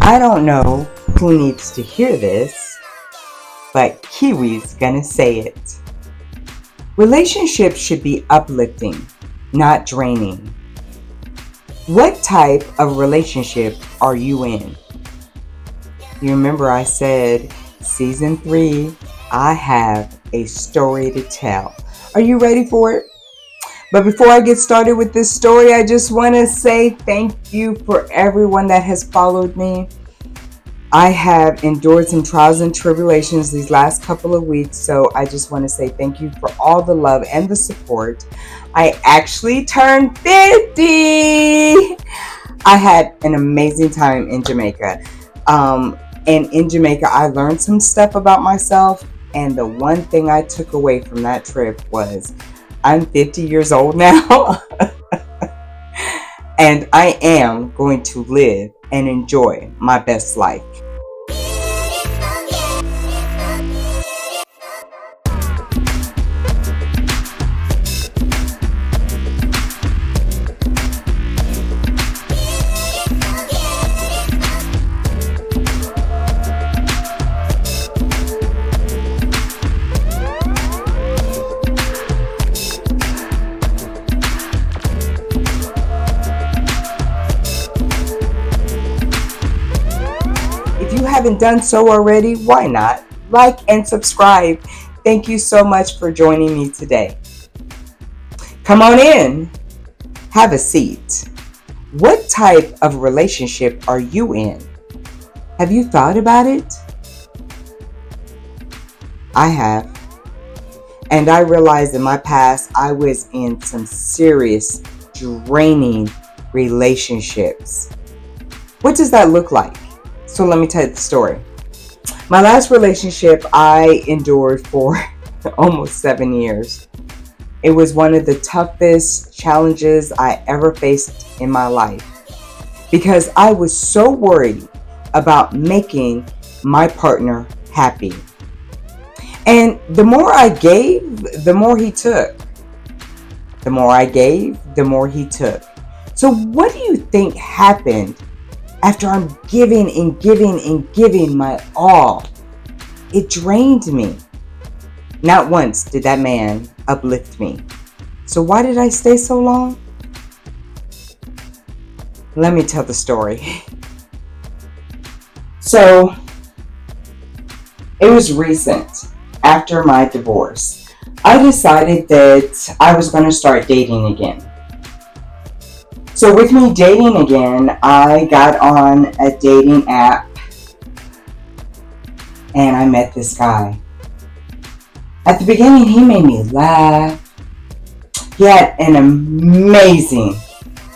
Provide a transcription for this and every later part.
I don't know who needs to hear this, but Kiwi's gonna say it. Relationships should be uplifting, not draining. What type of relationship are you in? You remember I said, Season 3, I have a story to tell. Are you ready for it? But before I get started with this story, I just want to say thank you for everyone that has followed me. I have endured some trials and tribulations these last couple of weeks, so I just want to say thank you for all the love and the support. I actually turned 50! I had an amazing time in Jamaica. And in Jamaica, I learned some stuff about myself, and the one thing I took away from that trip was I'm 50 years old now, and I am going to live and enjoy my best life. Haven't done so already, why not? Like and subscribe. Thank you so much for joining me today. Come on in. Have a seat. What type of relationship are you in? Have you thought about it? I have. And I realized in my past I was in some serious, draining relationships. What does that look like? So let me tell you the story. My last relationship I endured for almost 7 years. It was one of the toughest challenges I ever faced in my life because I was so worried about making my partner happy. And the more I gave, the more he took. The more I gave, the more he took. So what do you think happened after I'm giving and giving and giving my all? It drained me. Not once did that man uplift me. So why did I stay so long? Let me tell the story. So it was recent. After my divorce, I decided that I was going to start dating again. So with me dating again, I got on a dating app and I met this guy. At the beginning, he made me laugh. He had an amazing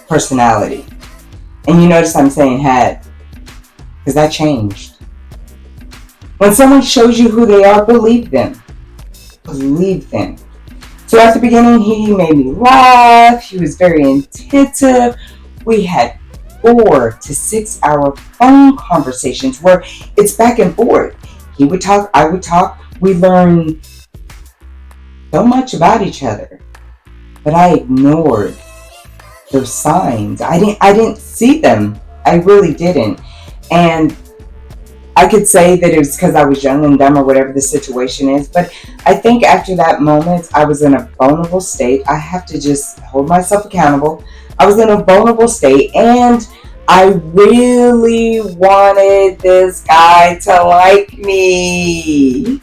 personality. And you notice I'm saying had, because that changed. When someone shows you who they are, believe them. Believe them. So at the beginning, he made me laugh. He was very attentive. We had 4 to 6 hour phone conversations where it's back and forth. He would talk, I would talk. We learned so much about each other, but I ignored those signs. I didn't see them. I really didn't. And I could say that it was because I was young and dumb or whatever the situation is, but I think after that moment, I was in a vulnerable state. I have to just hold myself accountable. I was in a vulnerable state, and I really wanted this guy to like me.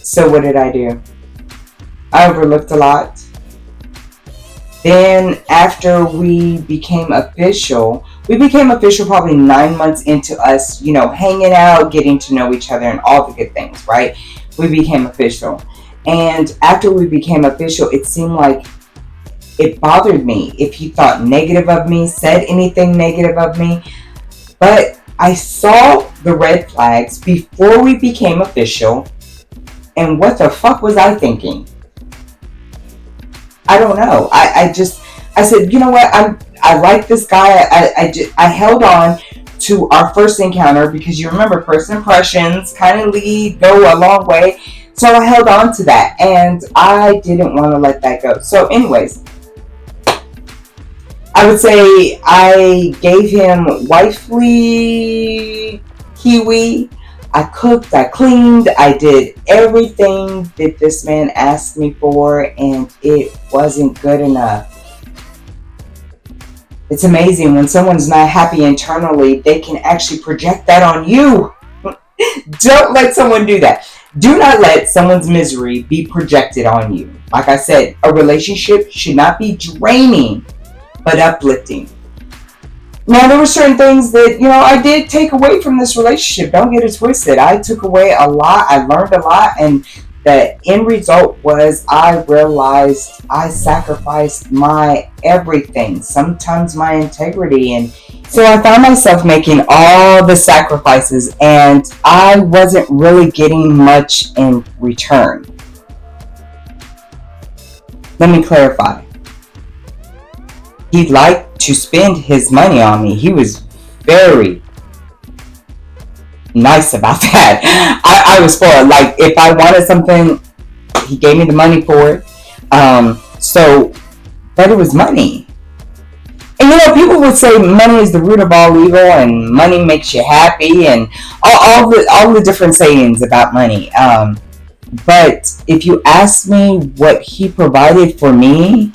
So what did I do? I overlooked a lot. Then after we became official probably 9 months into us, hanging out, getting to know each other and all the good things, right? We became official. And after we became official, it seemed like it bothered me if he thought negative of me, said anything negative of me. But I saw the red flags before we became official. And what the fuck was I thinking? I don't know. I said, you know what? I like this guy. I held on to our first encounter because you remember first impressions kind of go a long way. So I held on to that and I didn't want to let that go. So anyways, I would say I gave him wifely kiwi. I cooked, I cleaned, I did everything that this man asked me for, and it wasn't good enough. It's amazing when someone's not happy internally, they can actually project that on you. Don't let someone do that. Do not let someone's misery be projected on you. Like I said, a relationship should not be draining, but uplifting. Now, there were certain things that, I did take away from this relationship. Don't get it twisted. I took away a lot. I learned a lot. And the end result was I realized I sacrificed my everything, sometimes my integrity. And so I found myself making all the sacrifices, and I wasn't really getting much in return. Let me clarify. He liked to spend his money on me. He was very nice about that. I was spoiled. Like, if I wanted something, he gave me the money for it. But it was money. And people would say money is the root of all evil, and money makes you happy, and all the different sayings about money. But if you ask me, what he provided for me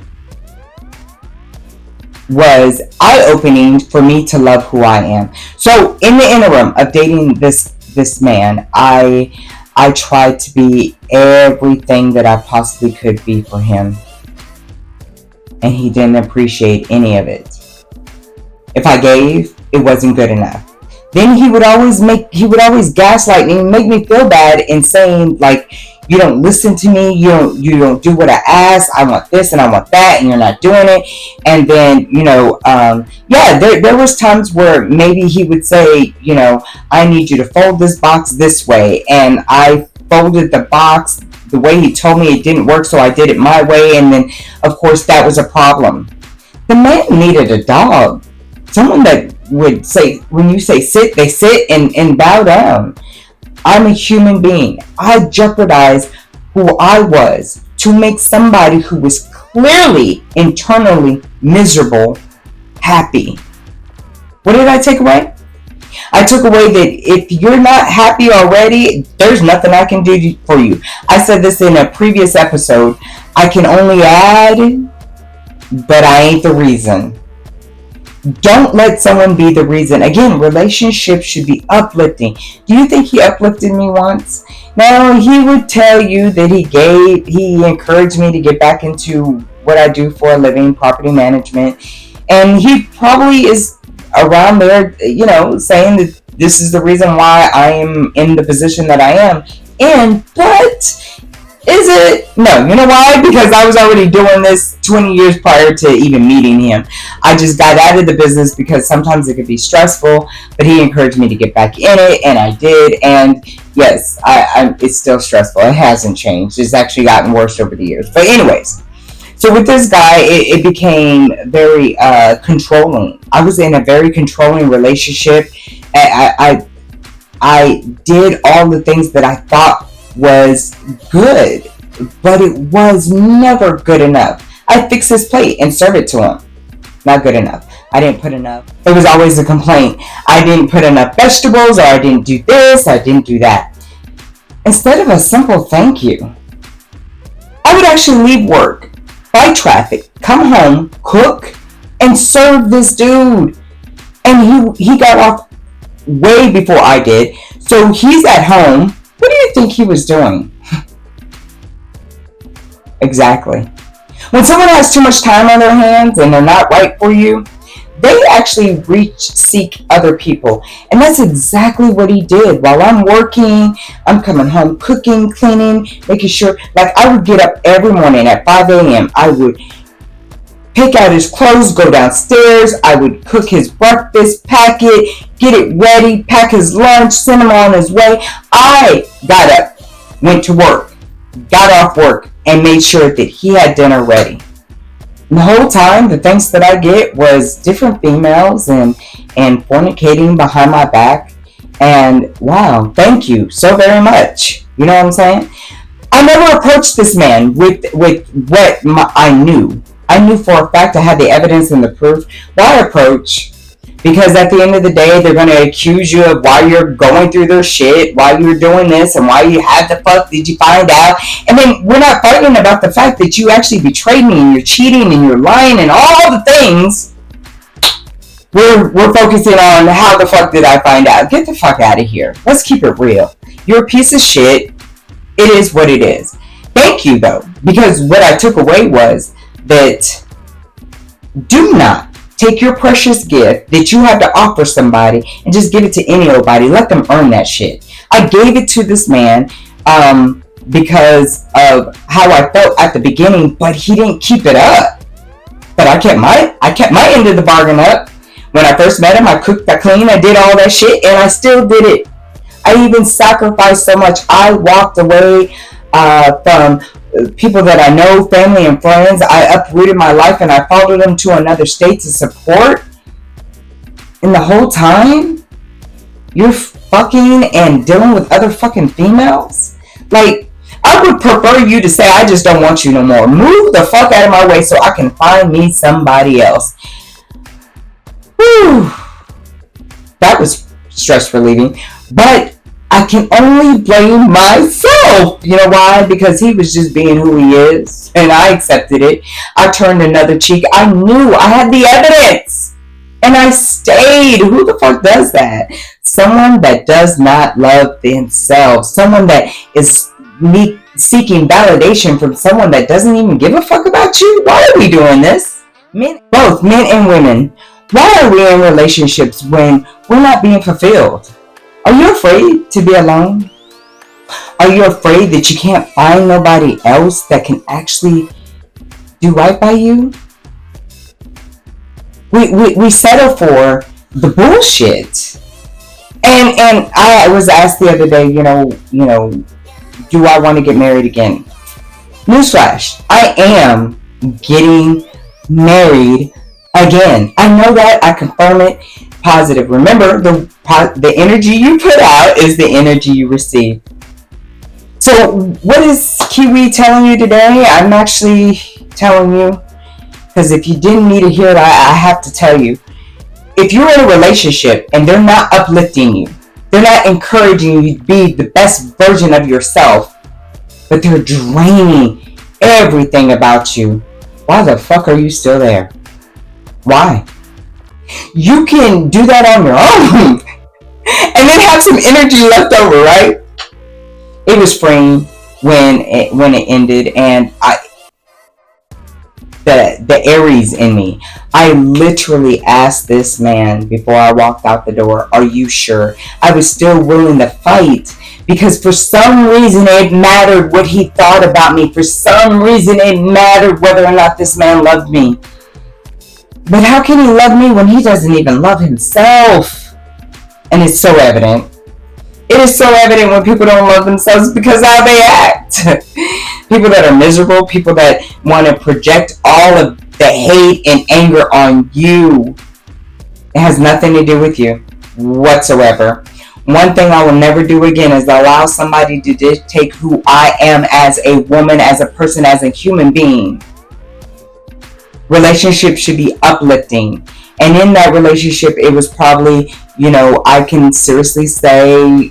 was eye-opening for me to love who I am. So in the interim of dating this man, I tried to be everything that I possibly could be for him, and he didn't appreciate any of it. If I gave, it wasn't good enough. Then he would always gaslight me and make me feel bad and saying, like, you don't listen to me, you don't do what I ask, I want this and I want that, and you're not doing it. And then, there was times where maybe he would say, I need you to fold this box this way, and I folded the box the way he told me it didn't work, so I did it my way, and then, of course, that was a problem. The man needed a dog. Someone that would say, when you say sit, they sit and bow down. I'm a human being. I jeopardized who I was to make somebody who was clearly internally miserable happy. What did I take away? I took away that if you're not happy already, there's nothing I can do for you. I said this in a previous episode. I can only add, but I ain't the reason. Don't let someone be the reason. Again, relationships should be uplifting. Do you think he uplifted me once? No, he would tell you that he encouraged me to get back into what I do for a living, property management. And he probably is around there, saying that this is the reason why I am in the position that I am in. But is it? No. You know why? Because I was already doing this 20 years prior to even meeting him. I just got out of the business because sometimes it could be stressful, but he encouraged me to get back in it, and I did. And yes, it's still stressful. It hasn't changed. It's actually gotten worse over the years. But anyways, so with this guy, it became very controlling. I was in a very controlling relationship. I did all the things that I thought was good, but it was never good enough. I fixed his plate and served it to him. Not good enough. I didn't put enough. It was always a complaint. I didn't put enough vegetables, or I didn't do this, I didn't do that. Instead of a simple thank you, I would actually leave work, fight traffic, come home, cook, and serve this dude. And he got off way before I did. So he's at home. What do you think he was doing? Exactly. When someone has too much time on their hands and they're not right for you, they actually seek other people. And that's exactly what he did. While I'm working, I'm coming home, cooking, cleaning, making sure, like, I would get up every morning at 5 a.m. I would pick out his clothes, go downstairs. I would cook his breakfast, pack it, get it ready, pack his lunch, send him on his way. I got up, went to work, got off work, and made sure that he had dinner ready. And the whole time, the thanks that I get was different females and fornicating behind my back. And wow, thank you so very much. You know what I'm saying? I never approached this man with what I knew. I knew for a fact I had the evidence and the proof. Why approach? Because at the end of the day, they're going to accuse you of why you're going through their shit, why you're doing this, and why you had the fuck did you find out. And then we're not fighting about the fact that you actually betrayed me and you're cheating and you're lying and all the things. We're focusing on how the fuck did I find out. Get the fuck out of here. Let's keep it real. You're a piece of shit. It is what it is. Thank you, though, because what I took away was that do not take your precious gift that you have to offer somebody and just give it to any old body. Let them earn that shit. I gave it to this man because of how I felt at the beginning, but he didn't keep it up. But I kept my end of the bargain up. When I first met him, I cooked, I cleaned, I did all that shit, and I still did it. I even sacrificed so much. I walked away from people that I know, family and friends. I uprooted my life and I followed them to another state to support. And the whole time, you're fucking and dealing with other fucking females? Like, I would prefer you to say, I just don't want you no more. Move the fuck out of my way so I can find me somebody else. Whew. That was stress relieving. But I can only blame myself. You know why? Because he was just being who he is. And I accepted it. I turned another cheek. I knew I had the evidence. And I stayed. Who the fuck does that? Someone that does not love themselves. Someone that is seeking validation from someone that doesn't even give a fuck about you. Why are we doing this? Both men and women. Why are we in relationships when we're not being fulfilled? Are you afraid to be alone? Are you afraid that you can't find nobody else that can actually do right by you? We settle for the bullshit. And I was asked the other day, you know, do I want to get married again? Newsflash, I am getting married again. I know that. I confirm it. Positive. Remember, the energy you put out is the energy you receive. So what is Kiwi telling you today? I'm actually telling you, because if you didn't need to hear it, I have to tell you. If you're in a relationship and they're not uplifting you, they're not encouraging you to be the best version of yourself, but they're draining everything about you, why the fuck are you still there? Why? You can do that on your own and then have some energy left over, right? It was freeing when it ended, and the Aries in me, I literally asked this man before I walked out the door, are you sure? I was still willing to fight because for some reason it mattered what he thought about me. For some reason it mattered whether or not this man loved me. But how can he love me when he doesn't even love himself? And it's so evident. It is so evident when people don't love themselves because of how they act. People that are miserable, people that want to project all of the hate and anger on you. It has nothing to do with you whatsoever. One thing I will never do again is allow somebody to dictate who I am as a woman, as a person, as a human being. Relationships should be uplifting. And in that relationship, it was probably, I can seriously say,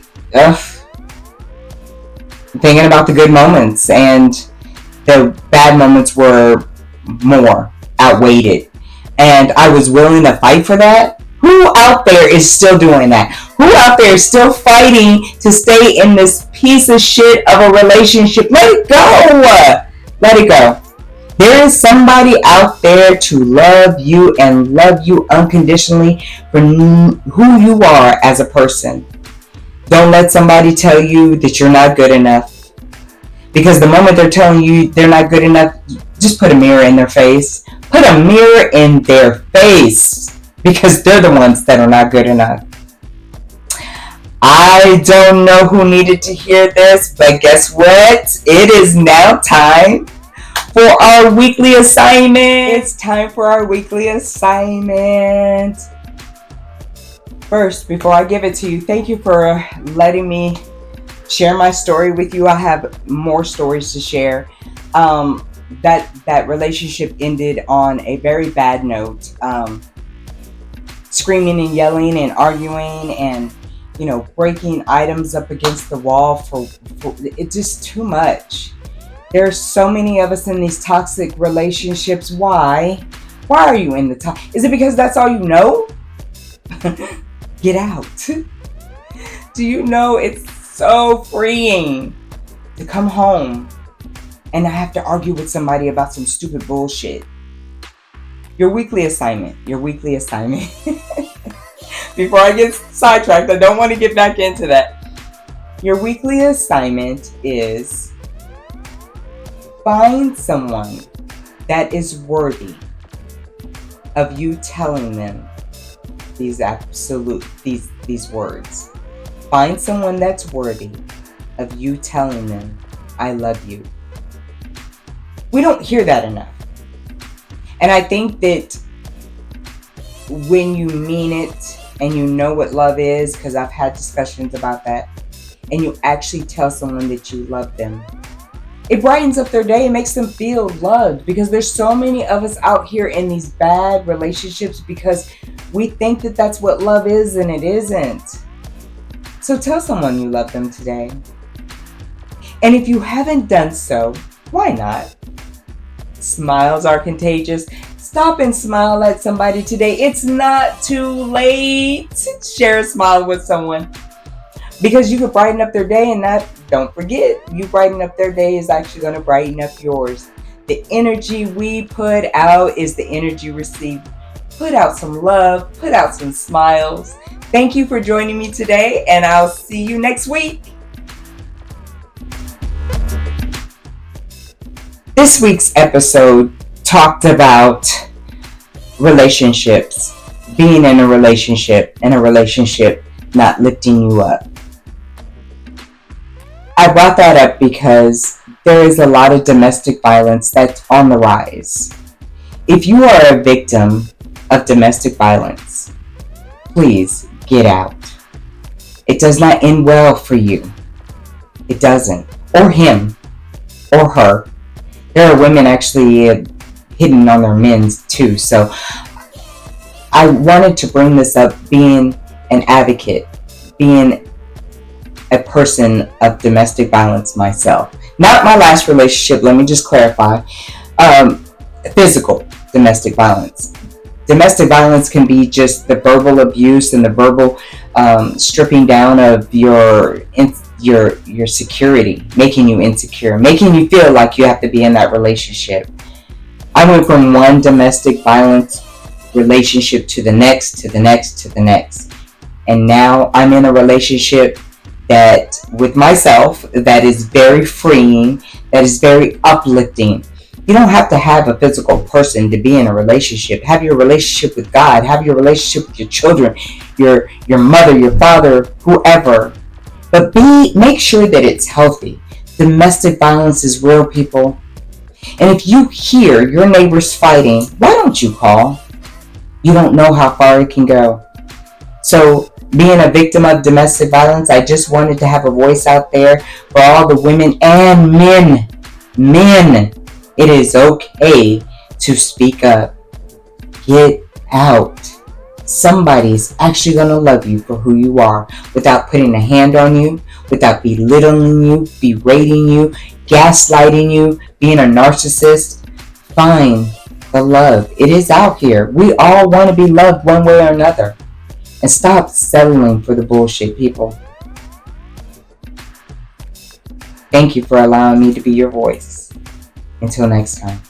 thinking about the good moments, and the bad moments were more outweighed it. And I was willing to fight for that. Who out there is still doing that? Who out there is still fighting to stay in this piece of shit of a relationship? Let it go. Let it go. There is somebody out there to love you and love you unconditionally for who you are as a person. Don't let somebody tell you that you're not good enough. Because the moment they're telling you they're not good enough, just put a mirror in their face. Put a mirror in their face. Because they're the ones that are not good enough. I don't know who needed to hear this, but guess what? It is now time for our weekly assignment. It's time for our weekly assignment. First, before I give it to you, thank you for letting me share my story with you. I have more stories to share. that relationship ended on a very bad note. Screaming and yelling and arguing and breaking items up against the wall for it's just too much. There's so many of us in these toxic relationships. Why are you in the top? Is it because that's all you know? Get out. Do you know it's so freeing to come home and not have to argue with somebody about some stupid bullshit? Your weekly assignment. Before I get sidetracked, I don't want to get back into that. Your weekly assignment is find someone that is worthy of you telling them these words. Find someone that's worthy of you telling them, I love you. We don't hear that enough. And I think that when you mean it and you know what love is, because I've had discussions about that, and you actually tell someone that you love them, it brightens up their day and makes them feel loved, because there's so many of us out here in these bad relationships because we think that that's what love is, and it isn't. So tell someone you love them today. And if you haven't done so, why not? Smiles are contagious. Stop and smile at somebody today. It's not too late to share a smile with someone, because you could brighten up their day, and don't forget, you brighten up their day is actually going to brighten up yours. The energy we put out is the energy received. Put out some love, put out some smiles. Thank you for joining me today, and I'll see you next week. This week's episode talked about relationships, being in a relationship, and a relationship not lifting you up. I brought that up because there is a lot of domestic violence that's on the rise. If you are a victim of domestic violence, please get out. It does not end well for you. It doesn't. Or him. Or her. There are women actually hitting on their men too. So I wanted to bring this up, being an advocate, being a person of domestic violence myself. Not my last relationship, let me just clarify. Physical domestic violence. Domestic violence can be just the verbal abuse and the verbal stripping down of your security, making you insecure, making you feel like you have to be in that relationship. I went from one domestic violence relationship to the next, to the next, to the next. And now I'm in a relationship that, with myself, that is very freeing, that is very uplifting. You don't have to have a physical person to be in a relationship. Have your relationship with God. Have your relationship with your children, your mother, your father, whoever. But make sure that it's healthy. Domestic violence is real, people. And if you hear your neighbors fighting, why don't you call? You don't know how far it can go. So, being a victim of domestic violence, I just wanted to have a voice out there for all the women and men. Men, it is okay to speak up. Get out. Somebody's actually going to love you for who you are, without putting a hand on you, without belittling you, berating you, gaslighting you, being a narcissist. Find the love. It is out here. We all want to be loved one way or another. And stop settling for the bullshit, people. Thank you for allowing me to be your voice. Until next time.